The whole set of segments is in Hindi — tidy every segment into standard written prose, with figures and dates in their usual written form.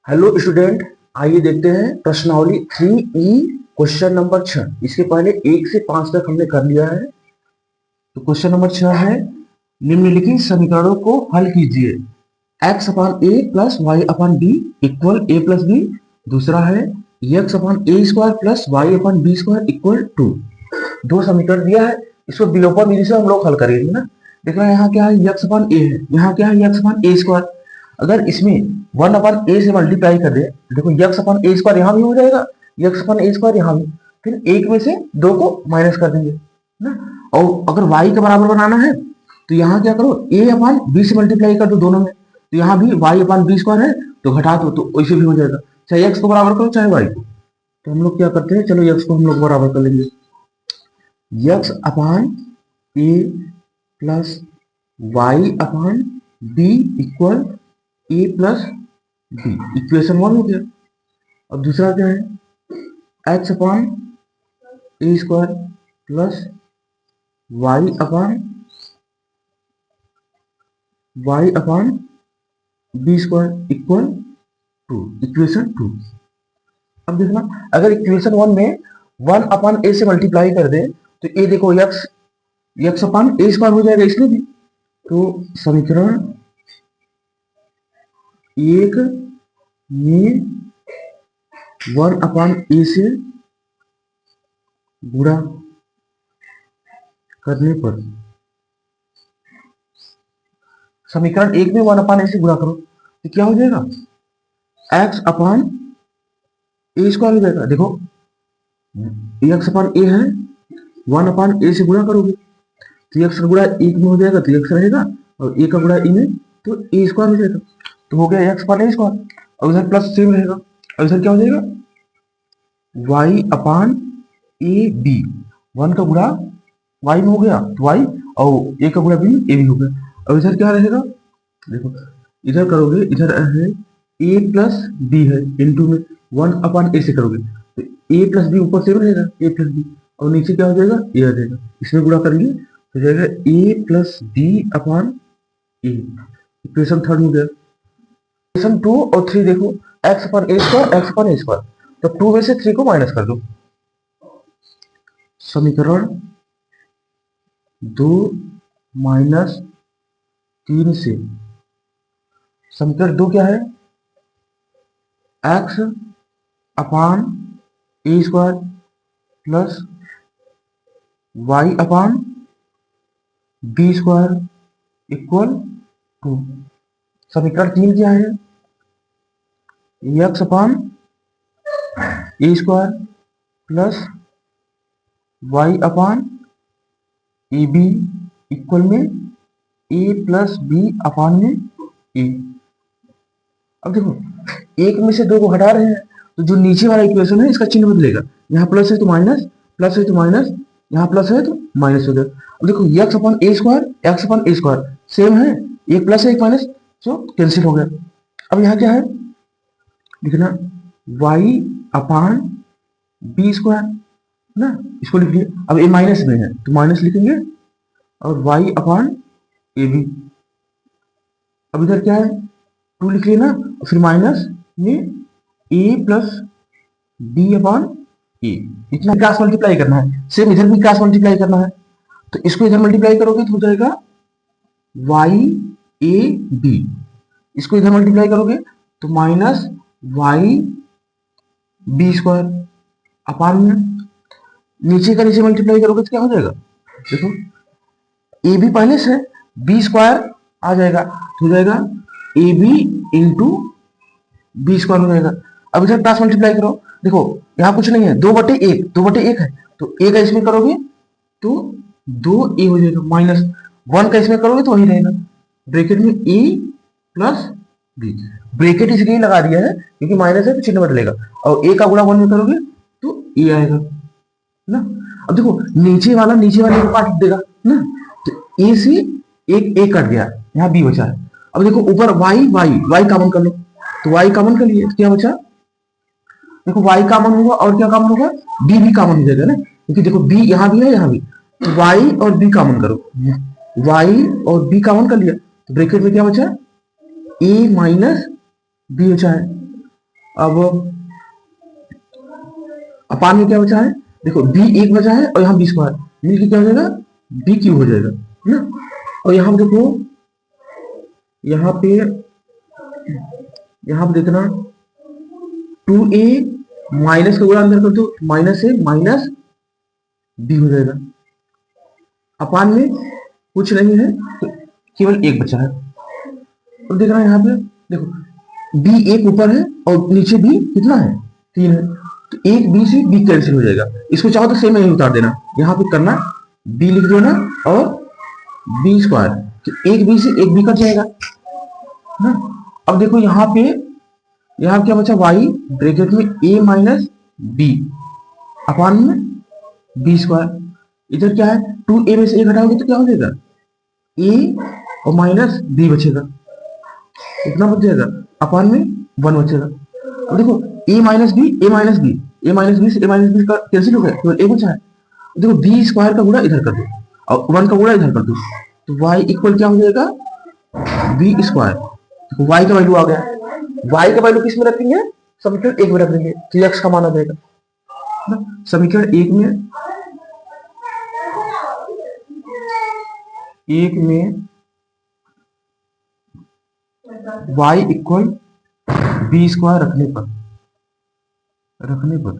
हेलो स्टूडेंट, आइए देखते हैं प्रश्नावली 3E क्वेश्चन नंबर 6। इसके पहले 1 से 5 तक हमने कर लिया है। तो क्वेश्चन नंबर 6 है, निम्नलिखित समीकरणों को हल कीजिए। x upon a plus y upon b equal A plus B. दूसरा है x upon a square plus y upon b square equal 2। दो समीकरण दिया है, इसको विलोपन विधि से हम लोग हल करेंगे ना। देखना यहाँ क्या है, x अपान ए है, यहाँ क्या है x अपान ए स्क्वायर। अगर इसमें 1 अपन ए से मल्टीप्लाई कर दे, देखो x अपन ए स्क्वायर यहाँ भी हो जाएगा, x अपन ए स्क्वायर यहाँ भी, फिर एक में से दो को माइनस कर देंगे ना। और अगर y के बराबर बनाना है तो यहाँ क्या करो, a अपन b से मल्टीप्लाई कर दो दोनों में, तो यहाँ भी y अपन b स्क्वायर है तो घटा दो, तो वैसे भी हो जाएगा। चाहे x को बराबर करो चाहे y को। तो हम लोग क्या करते हैं, चलो x को हम लोग बराबर कर लेंगे। x upon a plus y upon b equal A plus B, equation 1 हो गया। अब दूसरा क्या है, x upon a square plus y upon b square equal 2, equation 2। अब देखना, अगर इक्वेशन 1 में 1 अपान ए से मल्टीप्लाई कर दे तो ए देखो एक्स अपान ए स्क्वायर हो जाएगा इसमें भी। तो समीकरण 1 में 1 अपान ए से गुणा करने पर, समीकरण 1 में 1 अपान ए से गुणा करो तो क्या हो जाएगा, एक्स अपान ए स्क्वायर हो जाएगा। देखो एक्स अपान ए है, 1 अपान ए से गुणा करोगे तो एक्स का गुणा 1 में हो जाएगा तो एक्स रहेगा, और ए का गुणा ए में तो ए स्क्वायर हो जाएगा। तो हो गया एक्स अपान ए स्क्वायर, और इधर प्लस सेम रहेगा, और इधर क्या हो जाएगा, वाई अपान ए बी। 1 का गुणा वाई में हो गया तो वाई, और ए का गुणा बी ए भी हो गया। और इधर क्या रहेगा, देखो इधर करोगे, इधर है ए प्लस बी है, इनटू में 1 अपान ए से करोगे तो ए प्लस बी ऊपर सेम रहेगा, ए प्लस बी, और नीचे क्या हो जाएगा, ए आ जाएगा। इसमें गुणा करेंगे तो जाएगा ए प्लस बी अपान ए, इक्वेशन 3 हो गया। इक्वेशन 2 और 3 देखो, x upon a square, x upon a square, तो 2 में से 3 को माइनस कर दो। समीकरण 2 माइनस 3 से, समीकरण 2 क्या है, x upon a square plus y upon b square equal 2। समीकरण 3 क्या है, x upon a square plus y upon a b equal में ए प्लस बी अपान में ए। अब देखो एक में से दो को हटा रहे हैं तो जो नीचे वाला इक्वेशन है इसका चिन्ह बदलेगा, यहाँ प्लस है तो माइनस, प्लस है तो माइनस, यहाँ प्लस है तो माइनस हो गया। अब देखो x upon a square, x upon a square same है, एक प्लस है एक माइनस, तो कैंसिल हो गया। अब यहाँ क्या है, लिखना y अपान बी स्क्वायर ना, इसको लिख लिया। अब ए माइनस में है तो माइनस लिखेंगे, और y अपान ए बी। अब इधर क्या है, 2 लिख लिया ना, फिर माइनस में a प्लस बी अपान ए, इतना क्रॉस मल्टीप्लाई करना है, सेम इधर भी क्रॉस मल्टीप्लाई करना है। तो इसको इधर मल्टीप्लाई करोगे तो हो जाएगा y a b, इसको इधर मल्टीप्लाई करोगे तो minus y b square upon में, नीचे का नीचे मल्टीप्लाई करोगे तो क्या हो जाएगा, देखो ए बी पहले से, बी स्क्वायर आ जाएगा तो हो जाएगा a b into b square हो जाएगा। अब इधर क्रॉस मल्टीप्लाई करो, देखो यहाँ कुछ नहीं है, 2/1 है, तो ए का इसमें करोगे तो 2a हो जाएगा, माइनस 1 का इसमें करोगे तो वही रहेगा, ब्रैकेट में a प्लस बी। ब्रैकेट इसलिए लगा दिया है क्योंकि माइनस है तो चिन्ह बदलेगा, और ए का गुणा 1 में करोगे तो ए आएगा ना। अब देखो नीचे वाले को काट देगा ना, तो ए से एक कट गया, यहाँ बी बचा है। अब देखो ऊपर वाई कॉमन कर लो, तो वाई कॉमन कर लिए तो क्या बचा, देखो वाई कॉमन होगा और क्या कॉमन होगा, बी भी कॉमन हो जाएगा ना, क्योंकि देखो बी यहाँ भी है यहाँ भी, तो वाई और बी कॉमन करो, वाई और बी कॉमन कर लिया तो ब्रैकेट में क्या बचा, ए माइनस बी बचा है। अब अपान में क्या बचा है, देखो बी एक बचा है और यहाँ बी स्क्वायर मिलकर क्या हो जाएगा, बी क्यूब हो जाएगा, है ना। और यहाँ पे देखो, यहाँ पे देखना 2a माइनस का गुणा अंदर कर दो, माइनस ए माइनस बी हो जाएगा। अपान में कुछ नहीं है, तो केवल एक बचा है। और देखना यहाँ पे देखो बी एक ऊपर है और नीचे बी कितना है, 3 है, तो एक बी से बी कैंसिल हो जाएगा। इसको चाहो तो सेम यही उतार देना, यहाँ पे करना बी लिख देना और बी स्क्वायर, तो एक बी से एक बी कट जाएगा ना। अब देखो यहाँ पे, यहाँ क्या बचा, वाई ब्रैकेट में ए माइनस बी अपान में बी स्क्वायर। इधर क्या है, 2a में से a घटाओगे तो क्या हो जाएगा, a और माइनस b बचेगा, इतना बच जाएगा, अपान में 1 बचेगा। अब देखो a minus b, a minus b, a minus b से a माइनस बी का कैंसिल हो गया, केवल a बचा है। देखो b स्क्वायर का गुणा इधर कर दो और 1 का गुणा इधर कर दो, तो y इक्वल क्या हो जाएगा, b स्क्वायर। देखो y का वैल्यू आ गया, y का वैल्यू किस में रखेंगे, समीकरण 1 में रख देंगे, तो x का मान आ जाएगा ना। समीकरण 1 में y इक्वल बी स्क्वायर रखने पर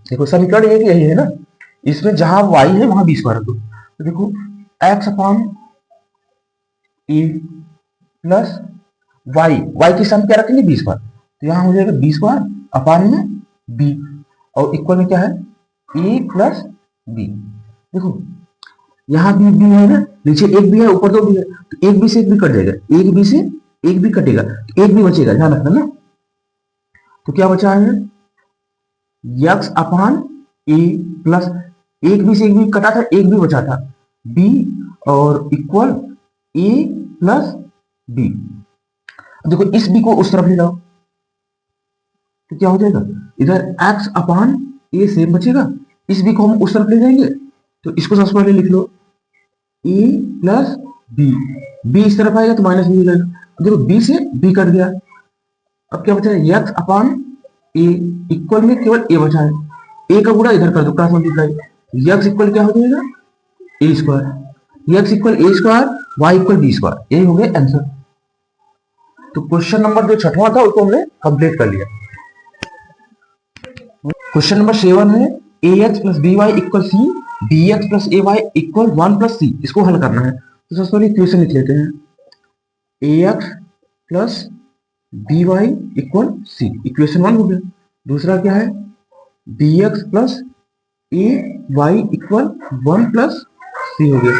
देखो समीकरण एक यही है ना, इसमें जहां y है वहां बी स्क्वायर रखो। तो देखो x upon a plus y की सम क्या रखेंगे, बी स्क्वायर, तो यहां हो जाएगा बी स्क्वायर अपान में b और इक्वल में क्या है, a प्लस बी। देखो यहाँ भी बी है ना, नीचे एक भी है ऊपर 2 भी है, तो एक बी से एक भी कट जाएगा, एक बी से एक भी कटेगा, तो एक भी बचेगा, ध्यान रखना ना। तो क्या बचा है, यक्स अपान ए प्लस एक बी से एक भी कटा था, एक भी बचा था बी और इक्वल ए प्लस बी। देखो इस बी को उस तरफ ले जाओ तो क्या हो जाएगा, इधर एक्स अपान ए सेम बचेगा, इस बी को हम उस तरफ ले जाएंगे तो इसको सबसे पहले लिख लो ए प्लस बी, बी इस तरफ आएगा तो माइनस बी हो जाएगा। देखो बी से बी कट गया, अब क्या बचा है, यक्स अपान ए इक्वल में केवल ए बचा है, ए का गुणा इधर कर दो क्रॉस मल्टीप्लाई, यक्स इक्वल क्या हो जाएगा, A square, x equal A square, Y equal B square, यही हो गया आंसर। तो क्वेश्चन नंबर जो छठवां था उसको हमने कंप्लीट कर लिया। क्वेश्चन नंबर 7 है A x plus B y equal C, B x plus A y equal 1 plus C, इसको हल करना है। तो सबसे पहले इक्वेशन लिख लेते हैं, A x plus B y equal C, equation 1 हो गया। दूसरा क्या है, B x plus A y equal 1 plus C हो गया,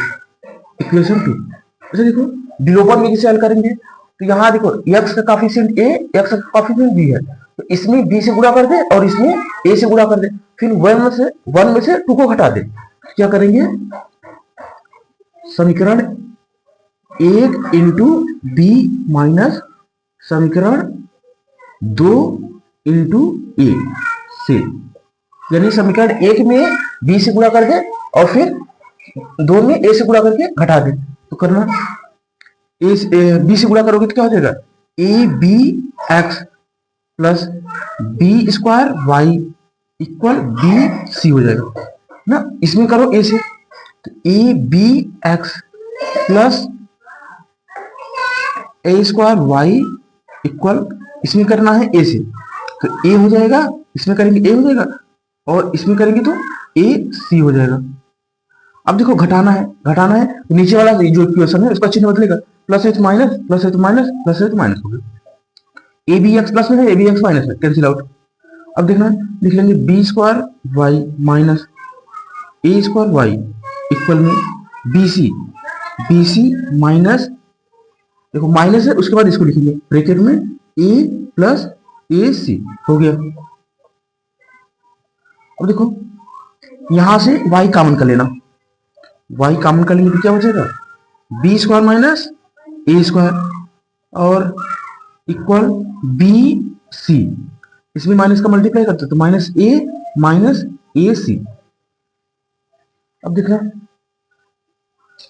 इक्वेशन 2। अच्छा देखो डिलोपर में किसे हल करेंगे, तो यहाँ देखो x का कोएफिशिएंट a, x का कोएफिशिएंट b है, तो इसमें b से गुणा कर दे और इसमें a से गुणा कर दे, फिर 1 में से 2 को घटा दे, क्या करेंगे, समीकरण 1 इंटू बी माइनस समीकरण 2 इंटू ए से, यानी समीकरण 1 में b से गुणा कर दे और फिर 2 में a से गुणा करके घटा दे। तो करना बी से गुणा करोगे तो क्या हो जाएगा, a b x plus b square Y equal b c हो जाएगा ना। इसमें करो ए से, तो a b x plus a square Y equal, इसमें करना है ए से, तो ए हो जाएगा, इसमें करेंगे ए हो जाएगा और इसमें करेंगे तो ए सी हो जाएगा। अब देखो घटाना है, तो नीचे वाला जो इक्वेशन है उसका चिन्ह बदलेगा, प्लस है तो माइनस, प्लस है तो माइनस, प्लस है तो माइनस हो गया, ए बी एक्स प्लस में है, ए बी एक्स माइनस में, कैंसिल आउट। अब देखना लिख लेंगे बी स्क्वायर वाई माइनस ए स्क्वायर वाई इक्वल में बी सी माइनस, देखो माइनस है उसके बाद इसको लिखेंगे ब्रैकेट में ए प्लस ए सी हो गया। अब देखो यहां से y कॉमन कर लेना, y कॉमन कर लेंगे तो क्या बचेगा, बी स्क्वायर माइनस ए स्क्वायर और इक्वल बी सी, इसमें माइनस का मल्टीप्लाई करते तो माइनस ए सी। अब देखना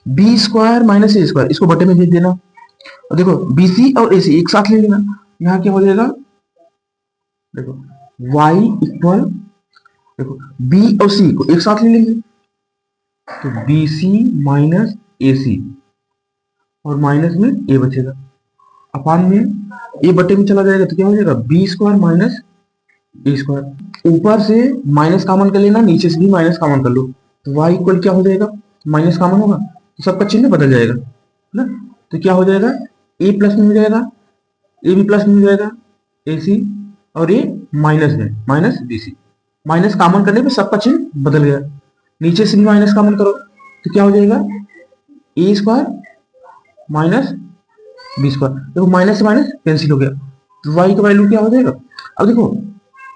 बी स्क्वायर माइनस ए स्क्वायर, इसको बटे में भेज देना, और देखो BC और AC एक साथ ले लेना, यहाँ क्या हो जाएगा, देखो y इक्वल, देखो B और C को एक साथ ले लेंगे तो BC माइनस AC और माइनस में A बचेगा, अपान में A बटे में चला जाएगा तो क्या हो जाएगा B square minus A square. ऊपर से माइनस कॉमन कर लेना, नीचे से भी माइनस कॉमन कर लो तो y इक्वल क्या हो जाएगा, माइनस कॉमन होगा तो सबका चिन्ह बदल जाएगा ना, तो क्या हो जाएगा A प्लस में हो जाएगा, ए बी प्लस में हो जाएगा AC और ये माइनस में माइनस BC। माइनस कॉमन करने पे सबका चिन्ह बदल गया, नीचे से भी माइनस कॉमन करो तो क्या हो जाएगा A square minus B square. देखो माइनस से माइनस कैंसिल हो गया तो y का वैल्यू क्या हो जाएगा, अब देखो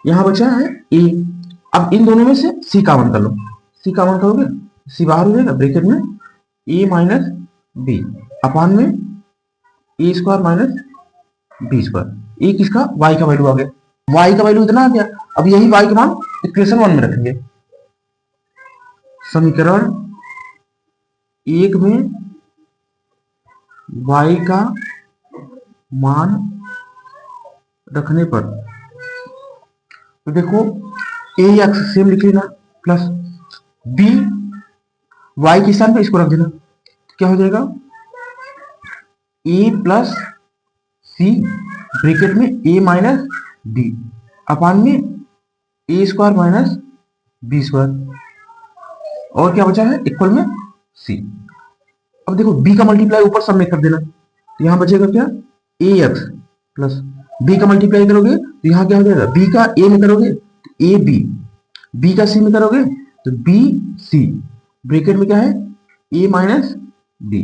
यहाँ बचा है A, अब इन दोनों में से C कॉमन कर लो, C कॉमन करोगे C बाहर हो जाएगा, ब्रैकेट में A माइनस B अपान में A square minus B square. A किसका, y का वैल्यू आ गया, y का वैल्यू इतना आ गया। अब यही y का मान इक्वेशन 1 में रखेंगे, समीकरण 1 में y का मान रखने पर तो देखो a एक्स सेम लिख लेना प्लस b y के स्थान पे इसको रख देना, क्या हो जाएगा a प्लस c ब्रैकेट में a माइनस b अपान में a square minus b square और क्या बचा है इक्वल में c। अब देखो b का मल्टीप्लाई ऊपर सब में कर देना तो यहाँ बचेगा क्या a एक्स प्लस b का मल्टीप्लाई करोगे तो यहाँ क्या हो जाएगा b का a में करोगे तो a b का c में करोगे तो b c ब्रैकेट में क्या है a माइनस b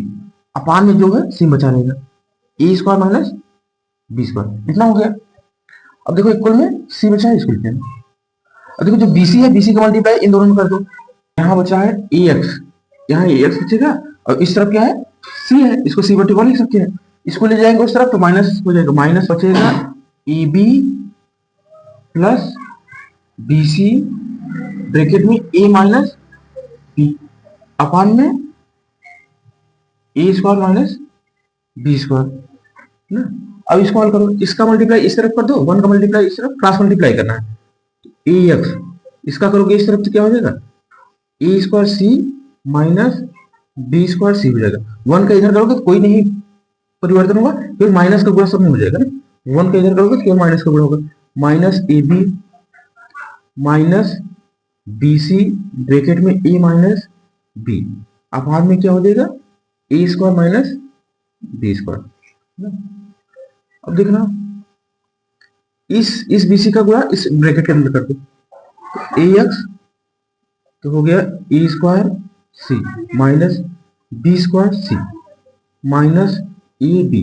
अपान में जो है c बचा रहेगा a square minus b square, इतना हो गया। अब देखो इक्वल में c बचा है, इसको लिखते हैं। अब देखो जो bc है bc का मल्टीप्लाई इन दोनों में कर दो, यहाँ बचा है ax, यहाँ ax बचेगा और इस तरफ क्या है c है, इसको c बटे 1 लिख सकते हैं, इसको ले जाएंगे उस तरफ तो माइनस हो जाएगा, माइनस बचेगा ab प्लस bc ब्रैकेट में a माइनस b अपान में a square minus b square ना। अब इसको हल करो, इसका मल्टीप्लाई इस तरफ कर दो, 1 का मल्टीप्लाई इस तरफ, क्रॉस मल्टीप्लाई करना है ax, इसका करोगे इस तरफ तो क्या हो जाएगा a square c minus b square c हो जाएगा। 1 का इधर करोगे तो कोई नहीं परिवर्तन होगा, फिर माइनस का गुणा सब में हो जाएगा ना, 1 का इधर करोगे तो केवल माइनस का गुणा होगा, minus ab minus bc bracket में a माइनस b अपान में क्या हो जाएगा a square minus b square. अब देखना इस bc का गुणा इस ब्रैकेट के अंदर कर दो तो ax तो हो गया a square c minus b square c minus ab,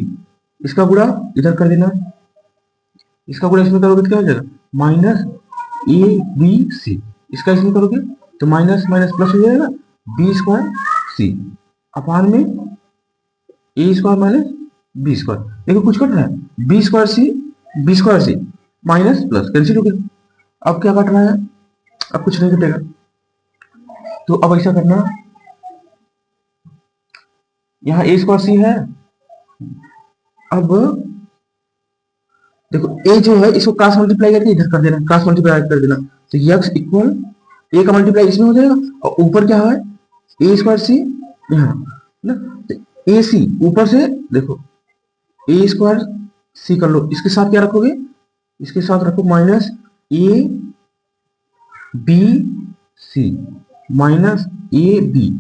इसका गुणा इधर कर देना, इसका गुणा इसमें करोगे तो क्या हो जाएगा माइनस abc, इसका इसमें करोगे तो माइनस माइनस प्लस हो जाएगा b स्क्वायर c अपान में a square minus b square. देखो कुछ कट रहा है b square c minus plus cancel हो गया। अब क्या कट रहा है, अब कुछ नहीं कटेगा, तो अब ऐसा करना, यहाँ a स्क्वायर c है, अब देखो a जो है इसको क्रॉस मल्टीप्लाई करके इधर कर देना, क्रॉस मल्टीप्लाई कर देना तो x इक्वल a का मल्टीप्लाई इसमें हो जाएगा और ऊपर क्या है a स्क्वायर c यहाँ ना, तो a c ऊपर से देखो a स्क्वायर c कर लो, इसके साथ क्या रखोगे, इसके साथ रखो minus a b c minus a b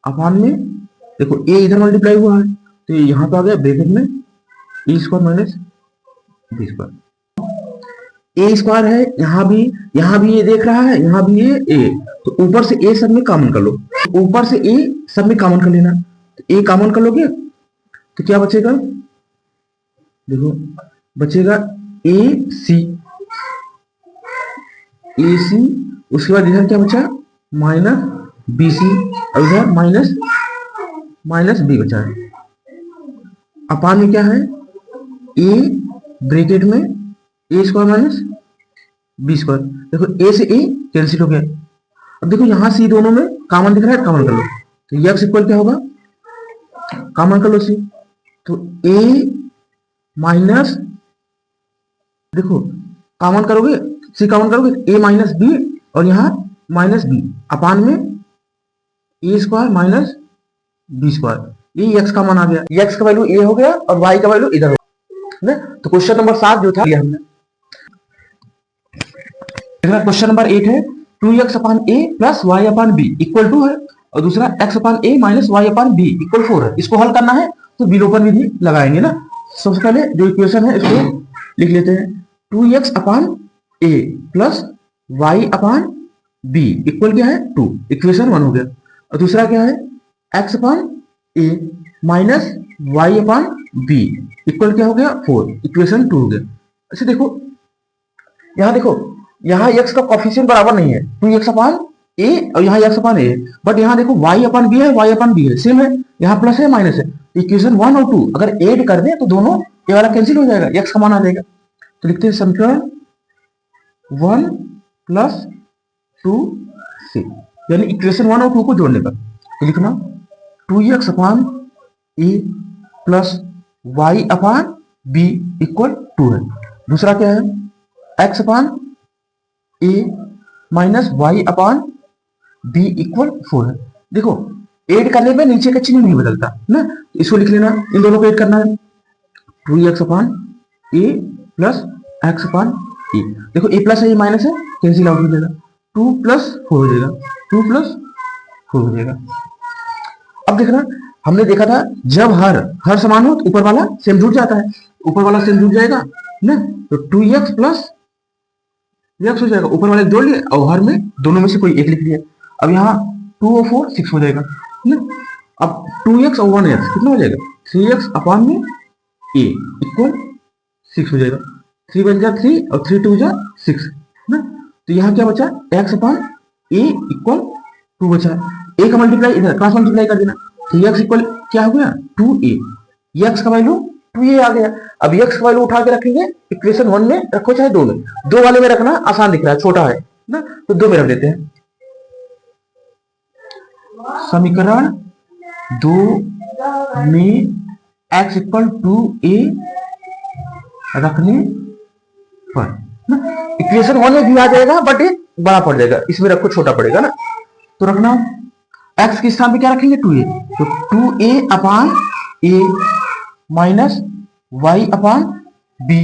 अपान में देखो a इधर मल्टीप्लाई हुआ है तो यहाँ पे आ गया ब्रैकेट में a square minus b square. a square है यहाँ भी ये देख रहा है, यहाँ भी ये a, तो ऊपर से a सब में कॉमन कर लो, ऊपर से a सब में कॉमन कर लेना, तो a कॉमन कर लोगे तो क्या बचेगा, देखो बचेगा ac, उसके बाद इधर क्या बचा माइनस bc और इधर माइनस b बचा है, अपान में क्या है a ब्रैकेट में a square minus b square. देखो a से a कैंसिल हो गया, अब देखो यहाँ c दोनों में कॉमन दिख रहा है, कॉमन कर लो तो x इक्वल क्या होगा, कॉमन कर लो c तो a माइनस, देखो कॉमन करोगे, सी कॉमन करोगे, a माइनस बी और यहाँ माइनस बी अपान में ए स्क्वायर माइनस बी स्क्वायर, ये एक्स का मान आ गया, एक्स का वैल्यू ए हो गया और वाई का वैल्यू इधर हो गया। तो क्वेश्चन नंबर 7 जो था ये हमने। क्वेश्चन नंबर 8 है 2x upon a plus y upon b equal two है, और दूसरा x upon a minus y upon b equal 4 है। इसको हल करना है तो विलोपन विधि लगाएंगे ना। सबसे पहले जो इक्वेशन है इसको लिख लेते हैं, 2x upon a plus y upon b equal क्या है 2, इक्वेशन 1 हो गया। और दूसरा क्या है x upon a minus y upon b equal क्या हो गया 4, इक्वेशन 2 हो गया। अच्छा देखो यहाँ, देखो यहाँ x का कोफिशिएंट बराबर नहीं है, 2x अपान ए और यहाँ x अपान ए, बट यहाँ देखो y अपान बी है, y अपान बी है, सेम है, यहाँ प्लस है माइनस है। इक्वेशन 1 और 2 अगर ऐड कर दें तो दोनों ये वाला कैंसिल हो जाएगा, x का मान आ जाएगा। तो लिखते हैं समीकरण 1 प्लस 2 से, यानी इक्वेशन 1 और 2 को जोड़ने पर तो लिखना 2x upon a plus y upon b equal 2 है। दूसरा क्या है x upon a minus y upon b equal 4 है। देखो ऐड करने पे नीचे का चिन्ह नहीं बदलता ना, इसको लिख लेना, इन दोनों को ऐड करना है, 2x upon a plus x upon ए। देखो a प्लस है, माइनस है, कैंसिल आउट हो जाएगा, 2 प्लस 4 हो जाएगा, 2 प्लस 4 हो जाएगा। अब देखना हमने देखा था जब हर समान हो तो ऊपर वाला सेम जुड़ जाता है, ऊपर वाला सेम जुड़ जाएगा ना, तो 2x प्लस x हो जाएगा, ऊपर वाले जोड़ लिए और हर में दोनों में से कोई एक लिख लिया। अब यहाँ 2 और 4 6 हो जाएगा ना। अब 2x और 1x कितना हो जाएगा 3x अपान में a इक्वल 6 हो जाएगा, 3 बन जा 3 और 3 2 जा 6 ना। तो यहाँ क्या बचा x अपान a इक्वल 2 बचा, a का मल्टीप्लाई इधर क्रॉस मल्टीप्लाई कर देना, तो x इक्वल क्या हो गया 2a, x का वैल्यू 2a आ गया। अब x का वैल्यू उठा के रखेंगे इक्वेशन 1 में रखो चाहे 2 में, 2 वाले में रखना आसान दिख रहा है, छोटा है ना, तो 2 में रख देते हैं। समीकरण 2 में x इक्वल 2a रखने पर ना, इक्वेशन 1 में भी आ जाएगा बट ये बड़ा पड़ जाएगा, इसमें रखो छोटा पड़ेगा ना। तो रखना x के स्थान पे क्या रखेंगे 2a, तो 2a upon a minus y upon b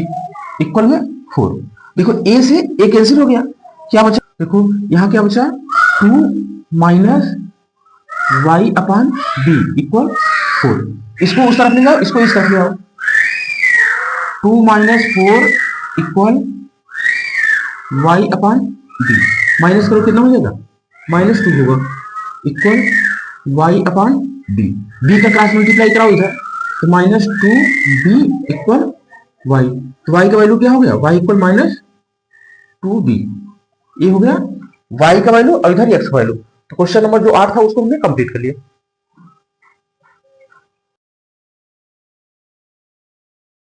equal में 4। देखो a से a कैंसिल हो गया, क्या बचा, देखो यहाँ क्या बचा 2 minus y upon b equal 4। इसको उस तरफ ले जाओ, इसको इस तरफ ले आओ, 2 minus 4 equal Y upon B, minus करो कितना हो जाएगा -2 होगा equal Y upon B, B का क्रॉस मल्टीप्लाई कराओ इधर, तो -2b इक्वल वाई, तो वाई का वैल्यू क्या हो गया y इक्वल -2b, ये हो गया y का वैल्यू और इधर x का वैल्यू। तो क्वेश्चन नंबर जो 8 था उसको हमने कंप्लीट कर लिया।